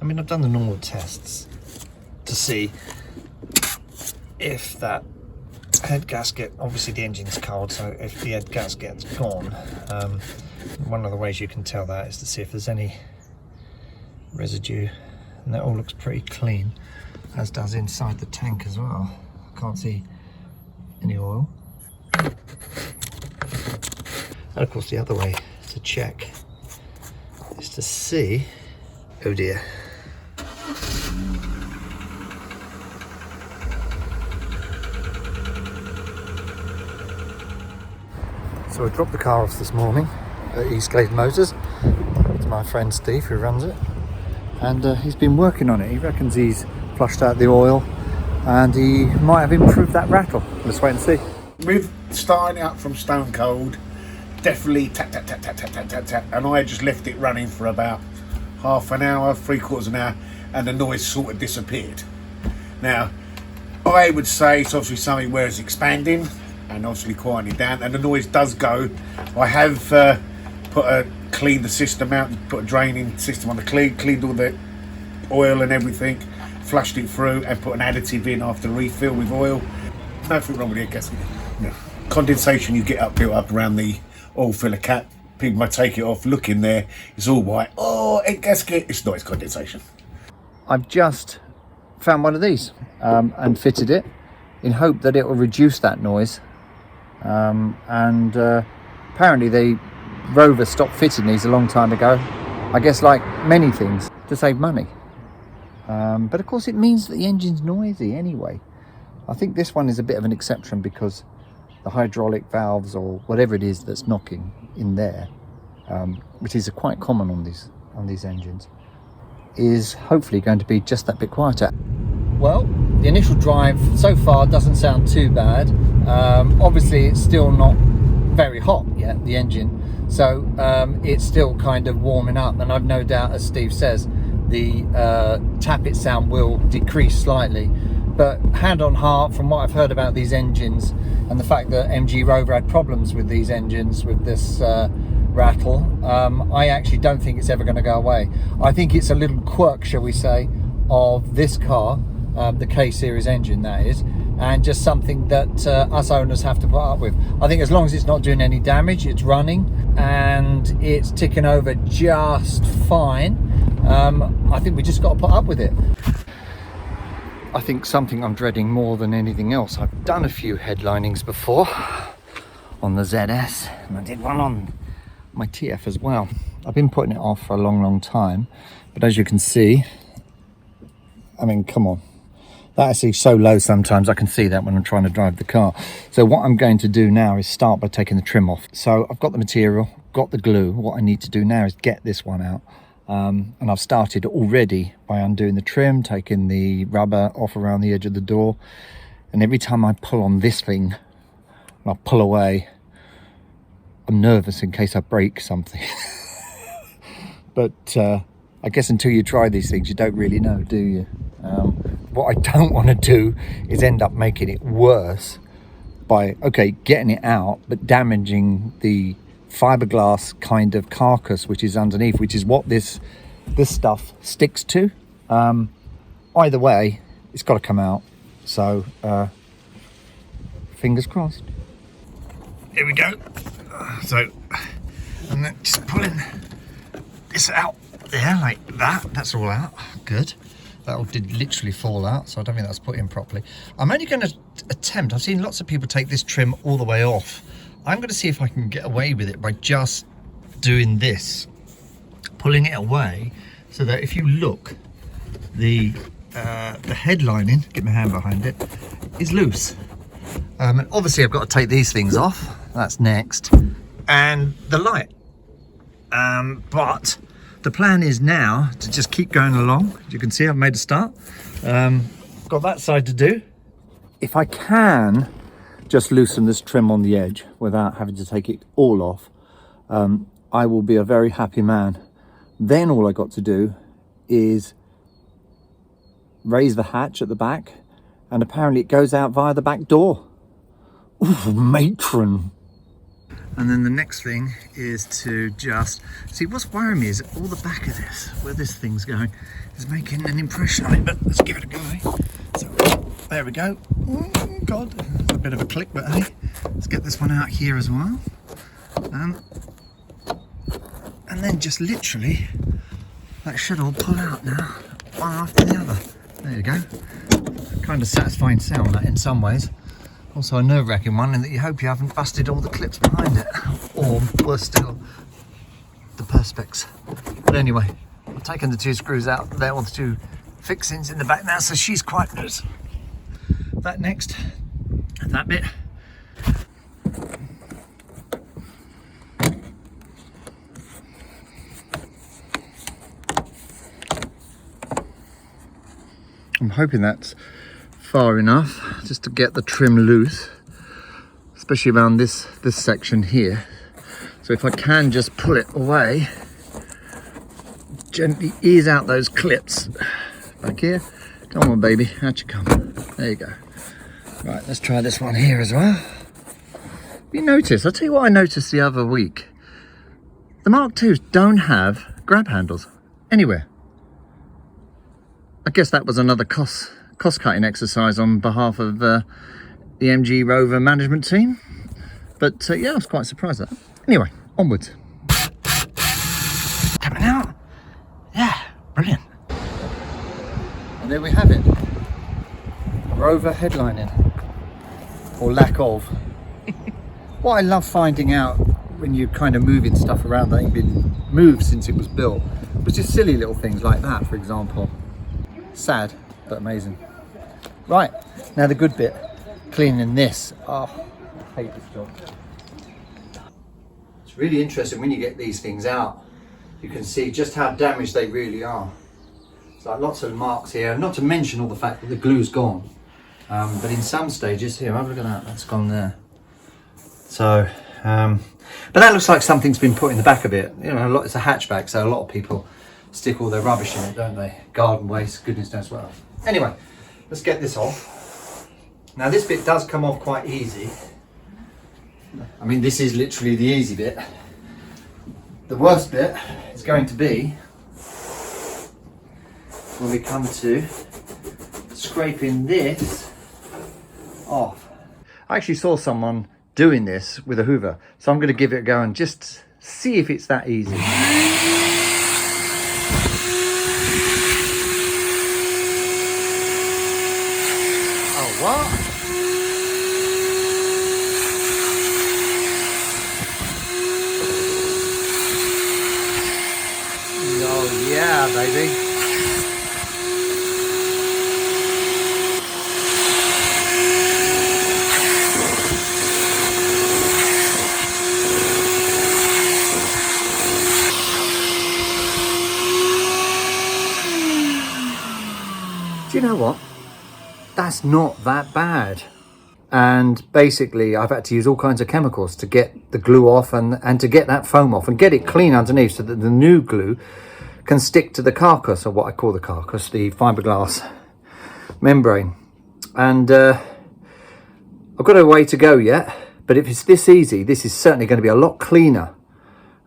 I mean, I've done the normal tests to see if that head gasket, obviously the engine's cold, so if the head gasket's gone, one of the ways you can tell that is to see if there's any residue, and that all looks pretty clean, as does inside the tank as well. I can't see any oil. And of course the other way to check is to see, oh dear, so I dropped the car off this morning at Eastgate Motors. It's my friend Steve who runs it, and he's been working on it. He reckons he's flushed out the oil and he might have improved that rattle. Let's wait and see. With starting out from stone cold, definitely tap tap tap tap tap tap tap tap, and I just left it running for about half an hour, 3/4 of an hour, and the noise sort of disappeared. Now, I would say it's obviously something where it's expanding and obviously quieting down, and the noise does go. I have cleaned the system out and put a draining system on the cleaned all the oil and everything, flushed it through and put an additive in after refill with oil. Nothing wrong with it, gasket. No. Condensation you get built up around the oil filler cap. People might take it off, look in there, it's all white. Oh, head gasket. It's not, it's condensation. I've just found one of these and fitted it in hope that it will reduce that noise. Apparently the Rover stopped fitting these a long time ago, I guess like many things, to save money. But of course it means that the engine's noisy anyway. I think this one is a bit of an exception because the hydraulic valves or whatever it is that's knocking in there, which is quite common on these engines, is hopefully going to be just that bit quieter. Well, the initial drive so far doesn't sound too bad. Obviously it's still not very hot yet, the engine, so it's still kind of warming up, and I've no doubt, as Steve says, the tappet sound will decrease slightly. But hand on heart, from what I've heard about these engines and the fact that MG Rover had problems with these engines with this rattle, I actually don't think it's ever going to go away. I think it's a little quirk, shall we say, of this car, the K series engine that is, and just something that us owners have to put up with. I think as long as it's not doing any damage, it's running and it's ticking over just fine, I think we just got to put up with it. I think something I'm dreading more than anything else, I've done a few headlinings before on the ZS, and I did one on my TF as well. I've been putting it off for a long time, but as you can see, I mean, come on, that is so low sometimes I can see that when I'm trying to drive the car. So what I'm going to do now is start by taking the trim off. So I've got the material, got the glue. What I need to do now is get this one out. And I've started already by undoing the trim, taking the rubber off around the edge of the door. And every time I pull on this thing, and I pull away, I'm nervous in case I break something. But I guess until you try these things, you don't really know, do you? What I don't want to do is end up making it worse by, okay, getting it out, but damaging the fiberglass kind of carcass which is underneath, which is what this stuff sticks to. Either way, it's got to come out. So fingers crossed. Here we go. So I'm then just pulling this out there like that. That's all out. Good. That did literally fall out, so I don't think that's put in properly. I'm only going to attempt, I've seen lots of people take this trim all the way off. I'm going to see if I can get away with it by just doing this, pulling it away, so that if you look, the headlining, get my hand behind it, is loose. And obviously I've got to take these things off, that's next, and the light. But the plan is now to just keep going along. As you can see, I've made a start. Got that side to do. If I can just loosen this trim on the edge without having to take it all off, I will be a very happy man. Then all I got to do is raise the hatch at the back, and apparently it goes out via the back door. Ooh, matron. And then the next thing is to just see what's worrying me is all the back of this, where this thing's going, is making an impression on it. But let's give it a go. So there we go. Oh God, a bit of a click, but hey, let's get this one out here as well. And then just literally, that should all pull out now, one after the other. There you go. Kind of satisfying sound that in some ways. Also a nerve-wracking one in that you hope you haven't busted all the clips behind it, or worse still, the perspex. But anyway, I've taken the 2 screws out there, or the 2 fixings in the back now, so she's quite loose. That next, that bit. I'm hoping that's far enough just to get the trim loose, especially around this section here. So if I can just pull it away, gently ease out those clips. Back here, come on baby, out you come. There you go. Right, let's try this one here as well. You notice, I'll tell you what I noticed the other week. The Mark IIs don't have grab handles anywhere. I guess that was another cost-cutting exercise on behalf of the MG Rover management team. But yeah, I was quite surprised at that. Anyway, onwards. Coming out. Yeah, brilliant. And there we have it. Rover headlining. Or lack of. What I love finding out when you're kind of moving stuff around that ain't been moved since it was built was just silly little things like that, for example. Sad, but amazing. Right, now the good bit, cleaning this. Oh, I hate this job. It's really interesting when you get these things out. You can see just how damaged they really are. So lots of marks here, not to mention all the fact that the glue's gone. But in some stages, here, have a look at that, that's gone there. So, but that looks like something's been put in the back of it. You know, it's a hatchback, so a lot of people stick all their rubbish in it, don't they? Garden waste, goodness knows what else. Anyway, let's get this off. Now this bit does come off quite easy. I mean, this is literally the easy bit. The worst bit is going to be when we come to scraping this off. I actually saw someone doing this with a Hoover, so I'm going to give it a go and just see if it's that easy. What? Oh yeah, baby. Do you know what? That's not that bad. And basically I've had to use all kinds of chemicals to get the glue off and to get that foam off and get it clean underneath so that the new glue can stick to the carcass, or what I call the carcass, the fiberglass membrane. And I've got a way to go yet, but if it's this easy, this is certainly going to be a lot cleaner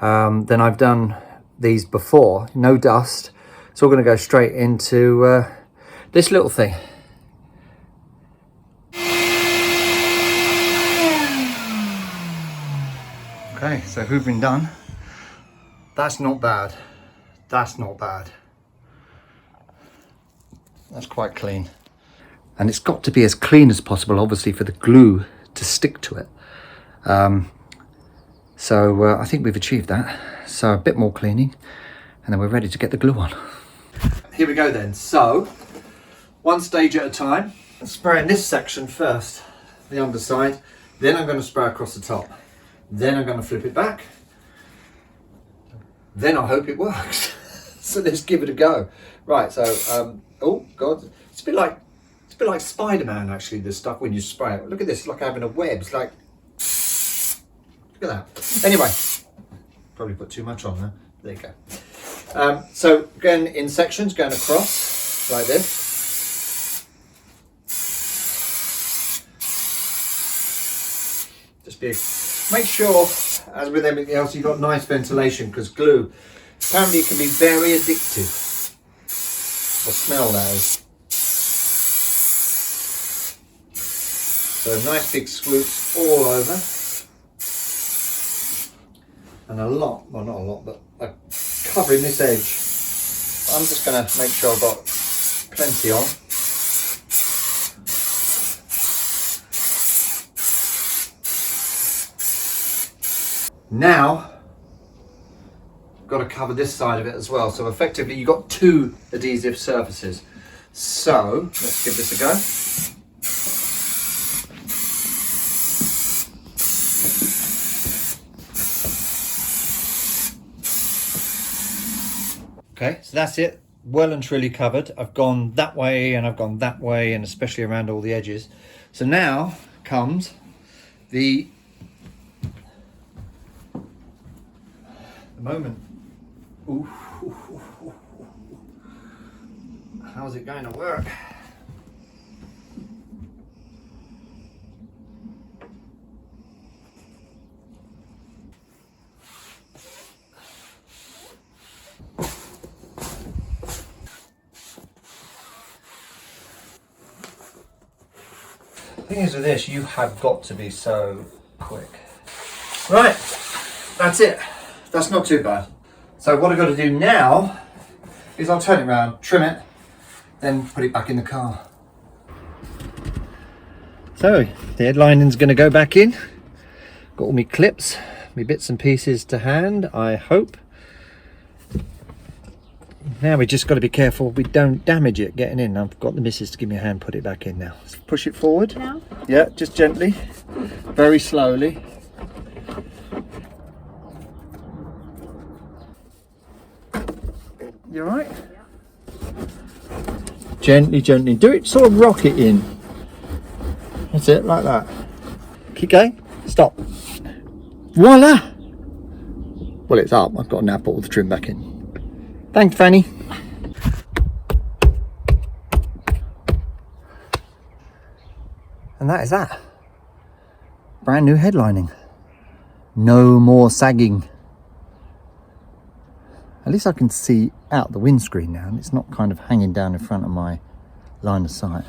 than I've done these before. No dust. It's all going to go straight into this little thing. Okay, so hoovering done. That's not bad. That's not bad. That's quite clean. And it's got to be as clean as possible, obviously, for the glue to stick to it. So I think we've achieved that. So a bit more cleaning, and then we're ready to get the glue on. Here we go then. So, one stage at a time. I'm spraying this section first, the underside. Then I'm going to spray across the top. Then I'm going to flip it back. Then I hope it works. So let's give it a go. Right, so, oh God, it's a bit like Spider-Man actually, this stuff when you spray it. Look at this, it's like having a web. It's like, look at that. Anyway, probably put too much on there. There you go. So again, in sections, going across like this. Just be Make sure, as with everything else, you've got nice ventilation, because glue apparently it can be very addictive. The smell, that is. So nice big swoops all over. And a lot, well not a lot, but covering this edge. I'm just going to make sure I've got plenty on. Now, I've got to cover this side of it as well. So effectively you've got two adhesive surfaces. So let's give this a go. Okay, so that's it, well and truly covered. I've gone that way and I've gone that way, and especially around all the edges. So now comes the moment. Ooh. How's it going to work? The thing is with this, you have got to be so quick. Right, that's it. That's not too bad. So what I've got to do now is I'll turn it around, trim it, then put it back in the car. So the head lining's going to go back in. Got all my clips, my bits and pieces to hand, I hope. Now we just got to be careful we don't damage it getting in. I've got the missus to give me a hand, put it back in now. Let's push it forward. Now? Yeah, just gently, very slowly. You alright? Yeah. Gently, gently. Do it, sort of rock it in. That's it, like that. Keep going. Stop. Voila! Well, it's up. I've got to now put all the trim back in. Thanks, Fanny. And that is that. Brand new headlining. No more sagging. At least I can see out the windscreen now, and it's not kind of hanging down in front of my line of sight.